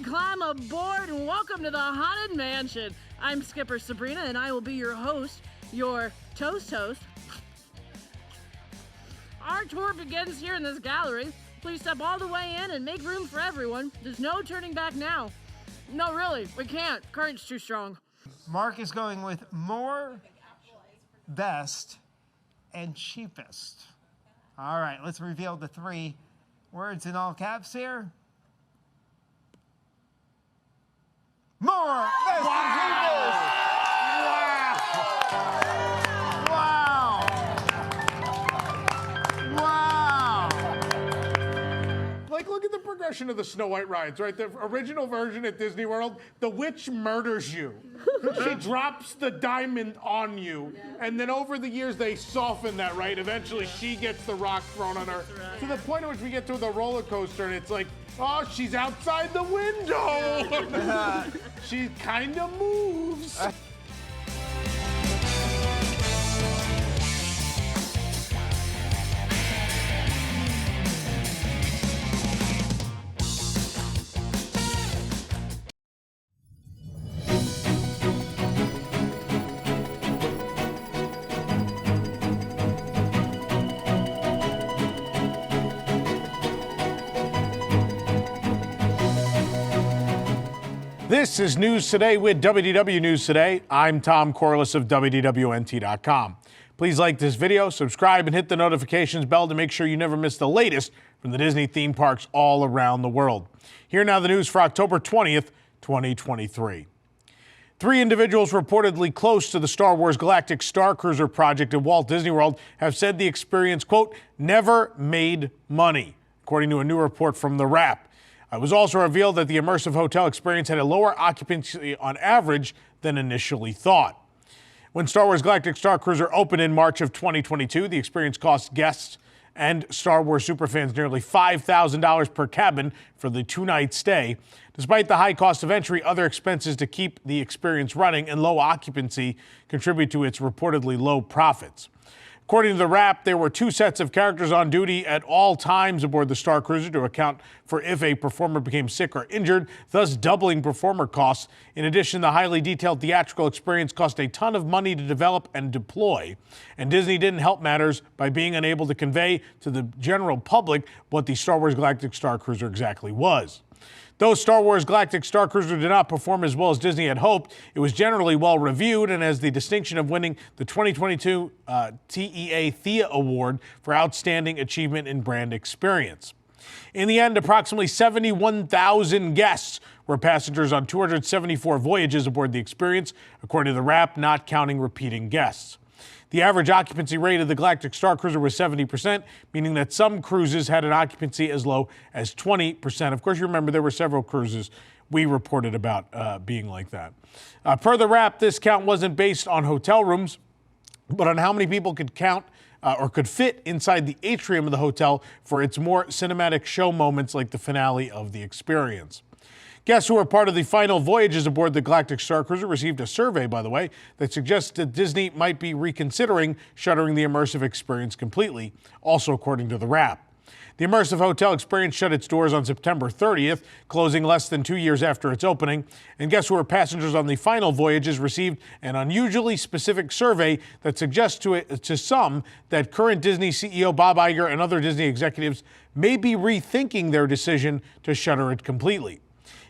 climb aboard and welcome to the Haunted Mansion. I'm Skipper Sabrina and I will be your host, your toast. Our tour begins here in this gallery. Please step all the way in and make room for everyone. There's no turning back now. No, really, we can't. Current's too strong. Mark is going with more, best, and cheapest. All right, let's reveal the 3 words in all caps here. More, best, and cheapest. Wow. Wow. Like, look at the progression of the Snow White rides, right? The original version at Disney World, the witch murders you. She drops the diamond on you. And then over the years, they soften that, right? Eventually, she gets the rock thrown on her. To the point at which we get to the roller coaster, and it's like, oh, she's outside the window. She kind of moves. This is News Today with WDW News Today. I'm Tom Corliss of WDWNT.com. Please like this video, subscribe, and hit the notifications bell to make sure you never miss the latest from the Disney theme parks all around the world. Here now the news for October 20th, 2023. 3 individuals reportedly close to the Star Wars Galactic Starcruiser project at Walt Disney World have said the experience, quote, never made money, according to a new report from The Wrap. It was also revealed that the immersive hotel experience had a lower occupancy on average than initially thought. When Star Wars Galactic Starcruiser opened in March of 2022, the experience cost guests and Star Wars superfans nearly $5,000 per cabin for the 2-night stay. Despite the high cost of entry, other expenses to keep the experience running and low occupancy contribute to its reportedly low profits. According to The Wrap, there were 2 sets of characters on duty at all times aboard the Starcruiser to account for if a performer became sick or injured, thus doubling performer costs. In addition, the highly detailed theatrical experience cost a ton of money to develop and deploy. And Disney didn't help matters by being unable to convey to the general public what the Star Wars Galactic Starcruiser exactly was. Though Star Wars Galactic Starcruiser did not perform as well as Disney had hoped, it was generally well reviewed and has the distinction of winning the 2022 TEA Thea Award for Outstanding Achievement in Brand Experience. In the end, approximately 71,000 guests were passengers on 274 voyages aboard the experience, according to The Wrap, not counting repeating guests. The average occupancy rate of the Galactic Starcruiser was 70%, meaning that some cruises had an occupancy as low as 20%. Of course, you remember there were several cruises we reported about being like that. Per The Wrap, this count wasn't based on hotel rooms, but on how many people could count or could fit inside the atrium of the hotel for its more cinematic show moments like the finale of the experience. Guests who were part of the final voyages aboard the Galactic Starcruiser received a survey, by the way, that suggests that Disney might be reconsidering shuttering the immersive experience completely, also according to The Wrap. The immersive hotel experience shut its doors on September 30th, closing less than 2 years after its opening, and guests who were passengers on the final voyages received an unusually specific survey that suggests to some that current Disney CEO Bob Iger and other Disney executives may be rethinking their decision to shutter it completely.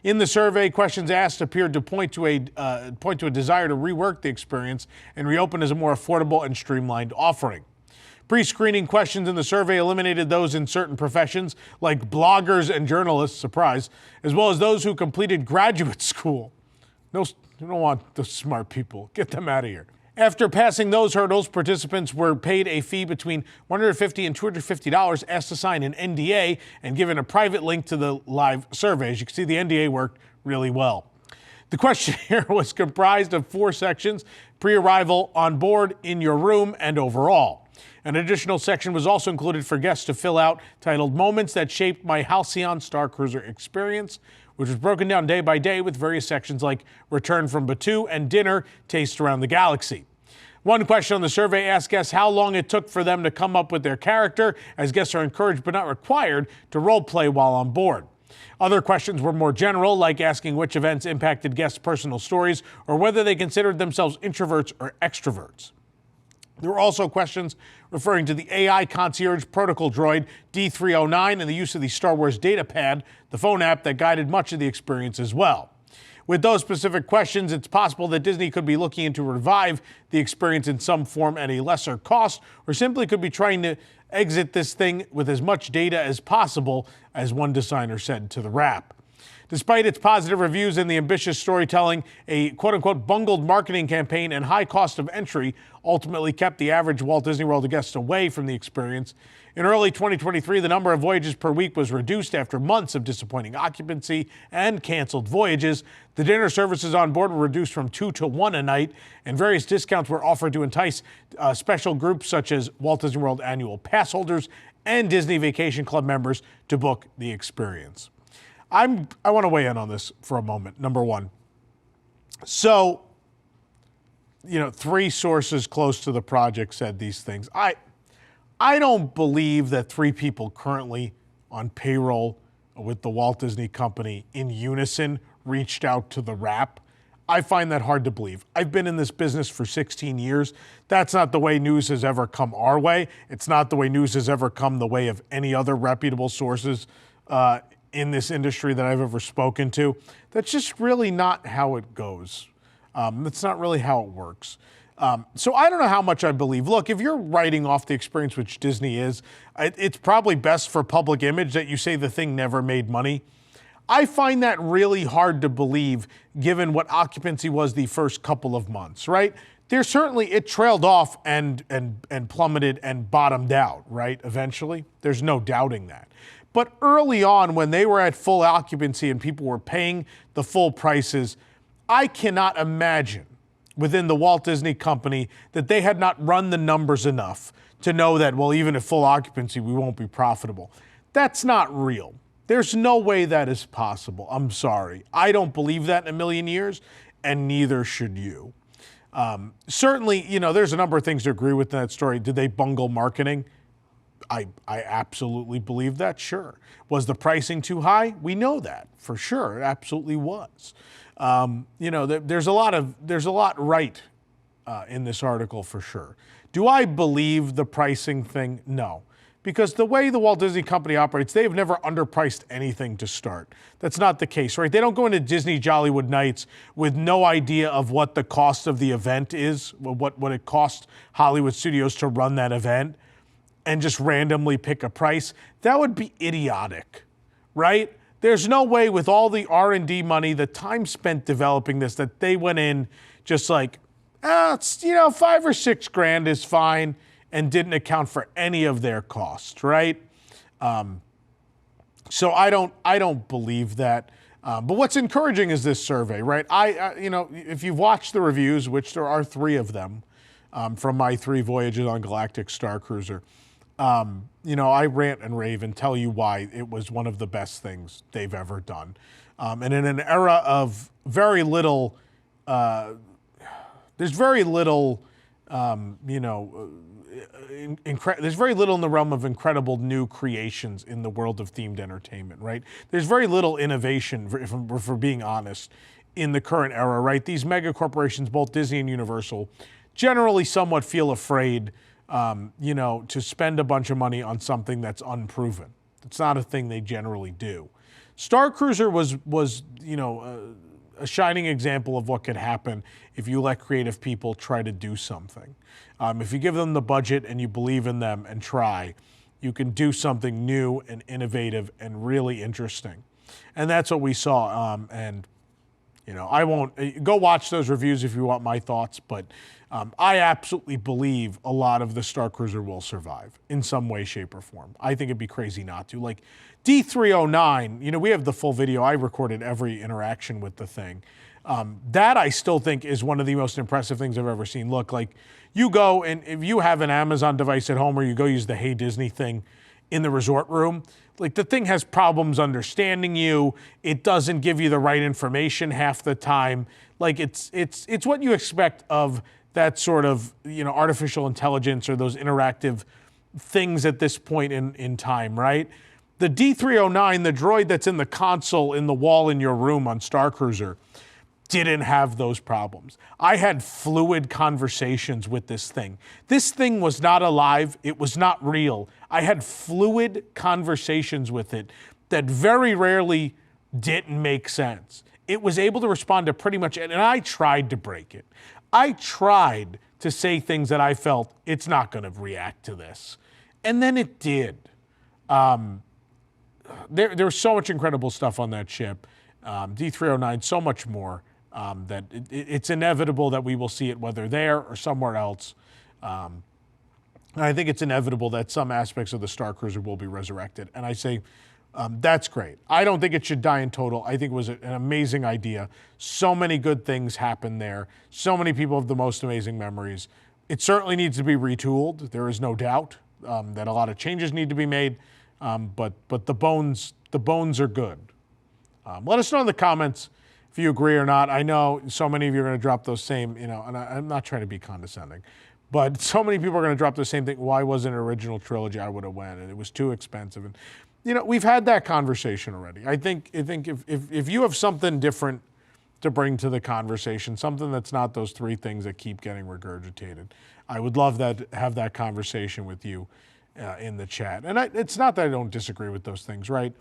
In the survey, questions asked appeared to point to a desire to rework the experience and reopen as a more affordable and streamlined offering. Pre-screening questions in the survey eliminated those in certain professions, like bloggers and journalists, surprise, as well as those who completed graduate school. No, you don't want the smart people. Get them out of here. After passing those hurdles, participants were paid a fee between $150 and $250, asked to sign an NDA, and given a private link to the live survey. As you can see, the NDA worked really well. The questionnaire was comprised of 4 sections: pre-arrival, on board, in your room, and overall. An additional section was also included for guests to fill out, titled Moments That Shaped My Halcyon Starcruiser Experience, which was broken down day by day with various sections like Return from Batuu and Dinner, Taste Around the Galaxy. One question on the survey asked guests how long it took for them to come up with their character, as guests are encouraged but not required to role play while on board. Other questions were more general, like asking which events impacted guests' personal stories or whether they considered themselves introverts or extroverts. There were also questions referring to the AI concierge protocol droid D309 and the use of the Star Wars data pad, the phone app that guided much of the experience as well. With those specific questions, it's possible that Disney could be looking into revive the experience in some form at a lesser cost, or simply could be trying to exit this thing with as much data as possible, as one designer said to the Wrap. Despite its positive reviews and the ambitious storytelling, a quote-unquote bungled marketing campaign and high cost of entry ultimately kept the average Walt Disney World guest away from the experience. In early 2023, the number of voyages per week was reduced after months of disappointing occupancy and canceled voyages. The dinner services on board were reduced from 2 to 1 a night, and various discounts were offered to entice special groups such as Walt Disney World annual pass holders and Disney Vacation Club members to book the experience. I want to weigh in on this for a moment. Number one. So, 3 sources close to the project said these things. I don't believe that 3 people currently on payroll with the Walt Disney Company in unison reached out to the Wrap. I find that hard to believe. I've been in this business for 16 years. That's not the way news has ever come our way. It's not the way news has ever come the way of any other reputable sources in this industry that I've ever spoken to. That's just really not how it goes. That's not really how it works. So I don't know how much I believe. Look, if you're writing off the experience, which Disney is, it's probably best for public image that you say the thing never made money. I find that really hard to believe given what occupancy was the first couple of months, right? It trailed off and plummeted and bottomed out, right, eventually. There's no doubting that. But early on, when they were at full occupancy and people were paying the full prices, I cannot imagine within the Walt Disney Company that they had not run the numbers enough to know that, well, even at full occupancy, we won't be profitable. That's not real. There's no way that is possible. I'm sorry. I don't believe that in a million years, and neither should you. Certainly, there's a number of things to agree with in that story. Did they bungle marketing? I absolutely believe that, sure. Was the pricing too high? We know that, for sure. It absolutely was. There's a lot right in this article, for sure. Do I believe the pricing thing? No. Because the way the Walt Disney Company operates, they've never underpriced anything to start. That's not the case, right? They don't go into Disney Jollywood Nights with no idea of what the cost of the event is, what it costs Hollywood Studios to run that event, and just randomly pick a price. That would be idiotic, right? There's no way with all the R&D money, the time spent developing this, that they went in just like, it's, $5 or $6 grand is fine, and didn't account for any of their costs, right? So I don't believe that. But what's encouraging is this survey, right? If you've watched the reviews, which there are 3 of them, from my 3 voyages on Galactic Starcruiser, I rant and rave and tell you why it was one of the best things they've ever done. And in an era of very little, there's very little, there's very little in the realm of incredible new creations in the world of themed entertainment, right? There's very little innovation, if we're being honest, in the current era, right? These mega corporations, both Disney and Universal, generally somewhat feel afraid to spend a bunch of money on something that's unproven. It's not a thing they generally do. Starcruiser was a shining example of what could happen if you let creative people try to do something. If you give them the budget and you believe in them and try, you can do something new and innovative and really interesting. And that's what we saw. I won't go watch those reviews if you want my thoughts, but I absolutely believe a lot of the Starcruiser will survive in some way, shape, or form. I think it'd be crazy not to. Like D309, we have the full video. I recorded every interaction with the thing. That I still think is one of the most impressive things I've ever seen. Look, like you go and if you have an Amazon device at home or you go use the Hey Disney thing in the resort room, like the thing has problems understanding you. It doesn't give you the right information half the time. Like it's what you expect of that sort of, artificial intelligence or those interactive things at this point in time, right? The D309, the droid that's in the console in the wall in your room on Starcruiser, didn't have those problems. I had fluid conversations with this thing. This thing was not alive. It was not real. I had fluid conversations with it that very rarely didn't make sense. It was able to respond to pretty much, and I tried to break it. I tried to say things that I felt it's not going to react to this. And then it did. There's so much incredible stuff on that ship. D309, so much more. That it's inevitable that we will see it, whether there or somewhere else. And I think it's inevitable that some aspects of the Starcruiser will be resurrected. And I say, that's great. I don't think it should die in total. I think it was an amazing idea. So many good things happened there. So many people have the most amazing memories. It certainly needs to be retooled. There is no doubt that a lot of changes need to be made. But the bones are good. Let us know in the comments if you agree or not. I know so many of you are going to drop those same, and I'm not trying to be condescending, but so many people are going to drop the same thing. Why wasn't an original trilogy? I would have went, and it was too expensive. And we've had that conversation already. I think if you have something different to bring to the conversation, something that's not those three things that keep getting regurgitated, I would love to have that conversation with you in the chat. And it's not that I don't disagree with those things, right?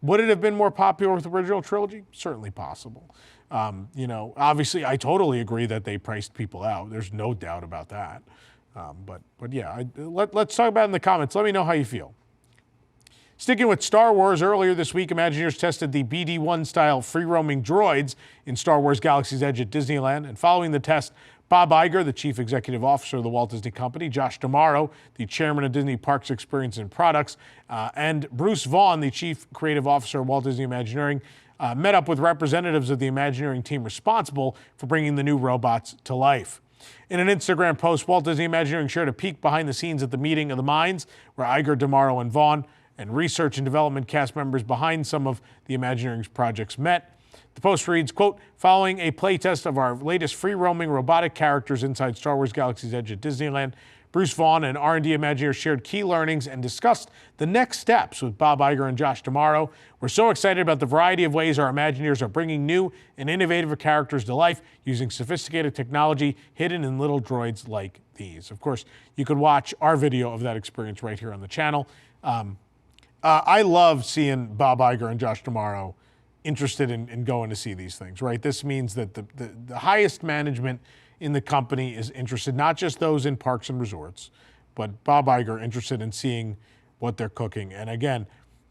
Would it have been more popular with the original trilogy? Certainly possible. Obviously, I totally agree that they priced people out. There's no doubt about that. But yeah, let's talk about it in the comments. Let me know how you feel. Sticking with Star Wars, earlier this week, Imagineers tested the BD-1 style free-roaming droids in Star Wars Galaxy's Edge at Disneyland. And following the test, Bob Iger, the Chief Executive Officer of the Walt Disney Company, Josh D'Amaro, the Chairman of Disney Parks Experience and Products, and Bruce Vaughn, the Chief Creative Officer of Walt Disney Imagineering, met up with representatives of the Imagineering team responsible for bringing the new robots to life. In an Instagram post, Walt Disney Imagineering shared a peek behind the scenes at the meeting of the minds, where Iger, D'Amaro, and Vaughn and research and development cast members behind some of the Imagineering's projects met. The post reads, quote, following a playtest of our latest free-roaming robotic characters inside Star Wars Galaxy's Edge at Disneyland, Bruce Vaughn and R&D Imagineers shared key learnings and discussed the next steps with Bob Iger and Josh D'Amaro. We're so excited about the variety of ways our Imagineers are bringing new and innovative characters to life using sophisticated technology hidden in little droids like these. Of course, you could watch our video of that experience right here on the channel. I love seeing Bob Iger and Josh D'Amaro interested in going to see these things, right? This means that the highest management in the company is interested, not just those in parks and resorts, but Bob Iger interested in seeing what they're cooking. And again,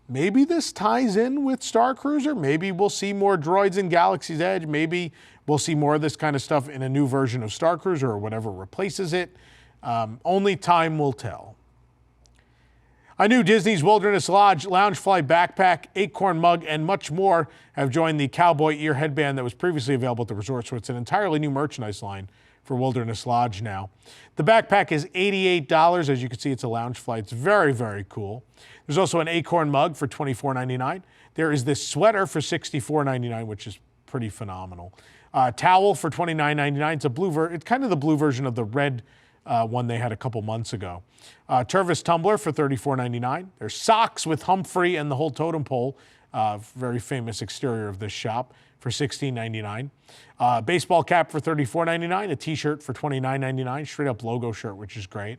maybe this ties in with Starcruiser. Maybe we'll see more droids in Galaxy's Edge. Maybe we'll see more of this kind of stuff in a new version of Starcruiser or whatever replaces it. Only time will tell. A new Disney's Wilderness Lodge Loungefly backpack, Acorn mug, and much more have joined the cowboy ear headband that was previously available at the resort, so it's an entirely new merchandise line for Wilderness Lodge now. The backpack is $88. As you can see, it's a Loungefly. It's very, very cool. There's also an Acorn mug for $24.99. There is this sweater for $64.99, which is pretty phenomenal. Towel for $29.99. It's kind of the blue version of the red one they had a couple months ago. Tervis tumbler for $34.99. There's socks with Humphrey and the whole totem pole, very famous exterior of this shop, for $16.99. Baseball cap for $34.99. A t-shirt for $29.99. Straight up logo shirt, which is great.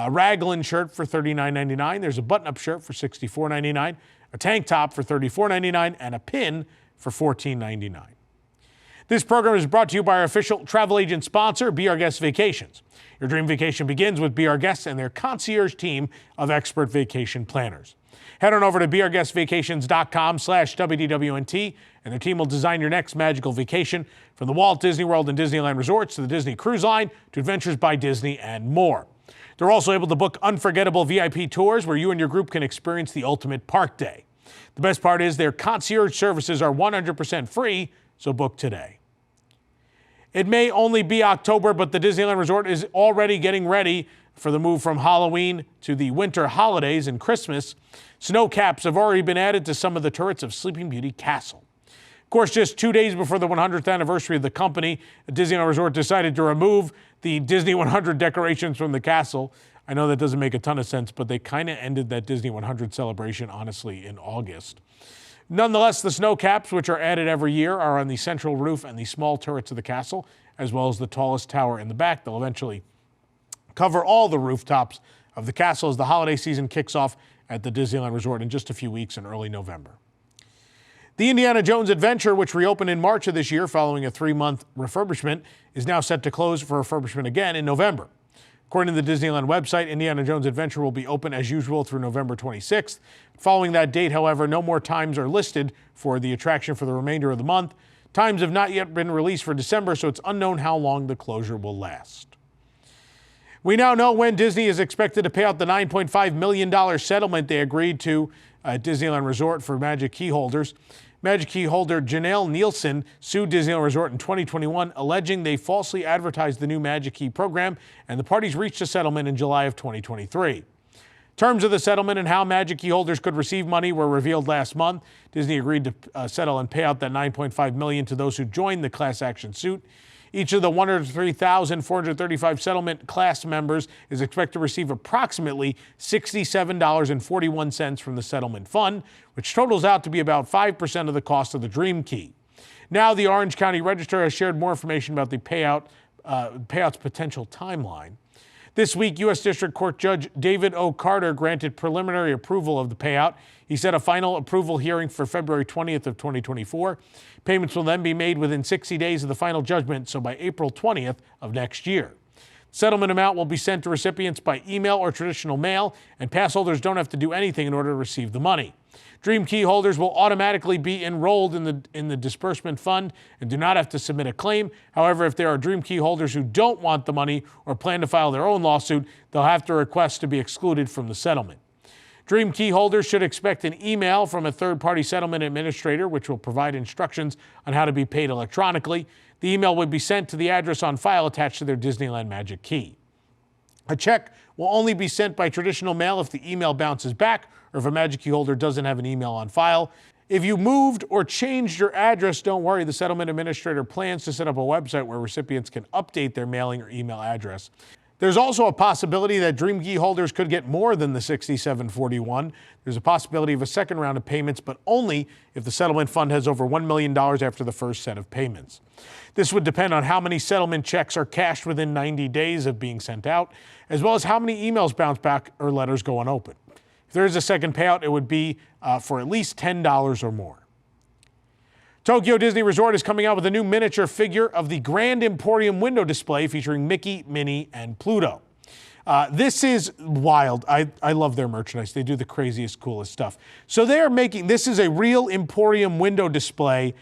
Raglan shirt for $39.99. There's a button-up shirt for $64.99. A tank top for $34.99. And a pin for $14.99. This program is brought to you by our official travel agent sponsor, Be Our Guest Vacations. Your dream vacation begins with Be Our Guests and their concierge team of expert vacation planners. Head on over to beourguestvacations.com/WDWNT, and their team will design your next magical vacation, from the Walt Disney World and Disneyland resorts to the Disney Cruise Line to Adventures by Disney and more. They're also able to book unforgettable VIP tours where you and your group can experience the ultimate park day. The best part is their concierge services are 100% free, so book today. It may only be October, but the Disneyland Resort is already getting ready for the move from Halloween to the winter holidays and Christmas. Snow caps have already been added to some of the turrets of Sleeping Beauty Castle. Of course, just 2 days before the 100th anniversary of the company, Disneyland Resort decided to remove the Disney 100 decorations from the castle. I know that doesn't make a ton of sense, but they kind of ended that Disney 100 celebration, honestly, in August. Nonetheless, the snow caps, which are added every year, are on the central roof and the small turrets of the castle, as well as the tallest tower in the back. They'll eventually cover all the rooftops of the castle as the holiday season kicks off at the Disneyland Resort in just a few weeks in early November. The Indiana Jones Adventure, which reopened in March of this year following a 3-month refurbishment, is now set to close for refurbishment again in November. According to the Disneyland website, Indiana Jones Adventure will be open as usual through November 26th. Following that date, however, no more times are listed for the attraction for the remainder of the month. Times have not yet been released for December, so it's unknown how long the closure will last. We now know when Disney is expected to pay out the $9.5 million settlement they agreed to at Disneyland Resort for Magic Key holders. Magic Key holder Janelle Nielsen sued Disneyland Resort in 2021, alleging they falsely advertised the new Magic Key program, and the parties reached a settlement in July of 2023. Terms of the settlement and how Magic Key holders could receive money were revealed last month. Disney agreed to settle and pay out that $9.5 million to those who joined the class action suit. Each of the 103,435 settlement class members is expected to receive approximately $67.41 from the settlement fund, which totals out to be about 5% of the cost of the Dream Key. Now, the Orange County Register has shared more information about the payout's potential timeline. This week, U.S. District Court Judge David O. Carter granted preliminary approval of the payout. He set a final approval hearing for February 20th of 2024. Payments will then be made within 60 days of the final judgment, so by April 20th of next year. Settlement amount will be sent to recipients by email or traditional mail, and pass holders don't have to do anything in order to receive the money. Dream Key holders will automatically be enrolled in the disbursement fund and do not have to submit a claim. However, if there are Dream Key holders who don't want the money or plan to file their own lawsuit, they'll have to request to be excluded from the settlement. Dream Key holders should expect an email from a third-party settlement administrator, which will provide instructions on how to be paid electronically. The email would be sent to the address on file attached to their Disneyland Magic Key. A check will only be sent by traditional mail if the email bounces back or if a Magic Key holder doesn't have an email on file. If you moved or changed your address, don't worry. The settlement administrator plans to set up a website where recipients can update their mailing or email address. There's also a possibility that Dream Key holders could get more than the $67.41. There's a possibility of a second round of payments, but only if the settlement fund has over $1 million after the first set of payments. This would depend on how many settlement checks are cashed within 90 days of being sent out, as well as how many emails bounce back or letters go unopened. If there is a second payout, it would be for at least $10 or more. Tokyo Disney Resort is coming out with a new miniature figure of the Grand Emporium window display featuring Mickey, Minnie, and Pluto. This is wild. I love their merchandise. They do the craziest, coolest stuff. So this is a real Emporium window display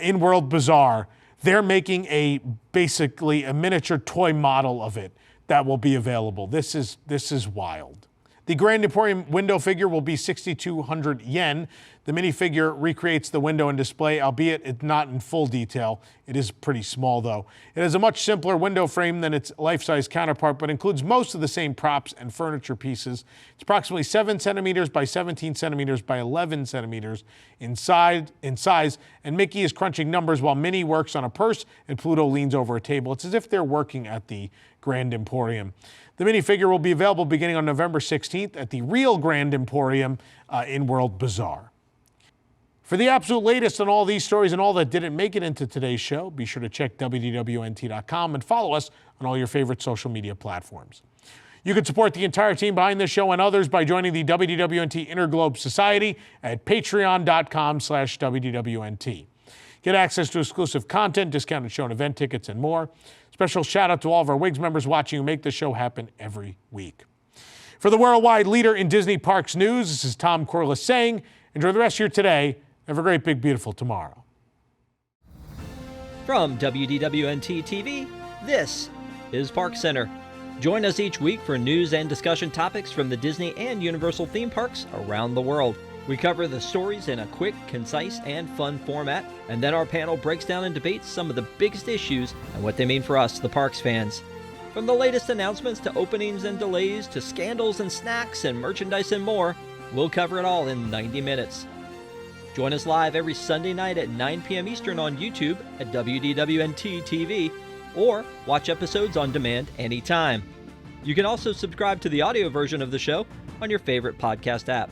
in World Bazaar. They're making basically a miniature toy model of it that will be available. This is wild. The Grand Emporium window figure will be 6,200 yen. The minifigure recreates the window and display, albeit it's not in full detail. It is pretty small, though. It has a much simpler window frame than its life-size counterpart, but includes most of the same props and furniture pieces. It's approximately 7 centimeters by 17 centimeters by 11 centimeters in size, and Mickey is crunching numbers while Minnie works on a purse and Pluto leans over a table. It's as if they're working at the Grand Emporium. The minifigure will be available beginning on November 16th at the real Grand Emporium in World Bazaar. For the absolute latest on all these stories and all that didn't make it into today's show, be sure to check WDWNT.com and follow us on all your favorite social media platforms. You can support the entire team behind this show and others by joining the WDWNT Interglobe Society at patreon.com/WDWNT. Get access to exclusive content, discounted show and event tickets, and more. Special shout out to all of our WIGS members watching who make the show happen every week. For the worldwide leader in Disney Parks news, this is Tom Corliss saying, enjoy the rest of your today. Have a great, big, beautiful tomorrow. From WDWNT TV, this is Park Center. Join us each week for news and discussion topics from the Disney and Universal theme parks around the world. We cover the stories in a quick, concise, and fun format, and then our panel breaks down and debates some of the biggest issues and what they mean for us, the parks fans. From the latest announcements to openings and delays to scandals and snacks and merchandise and more, we'll cover it all in 90 minutes. Join us live every Sunday night at 9 p.m. Eastern on YouTube at WDWNT TV, or watch episodes on demand anytime. You can also subscribe to the audio version of the show on your favorite podcast app.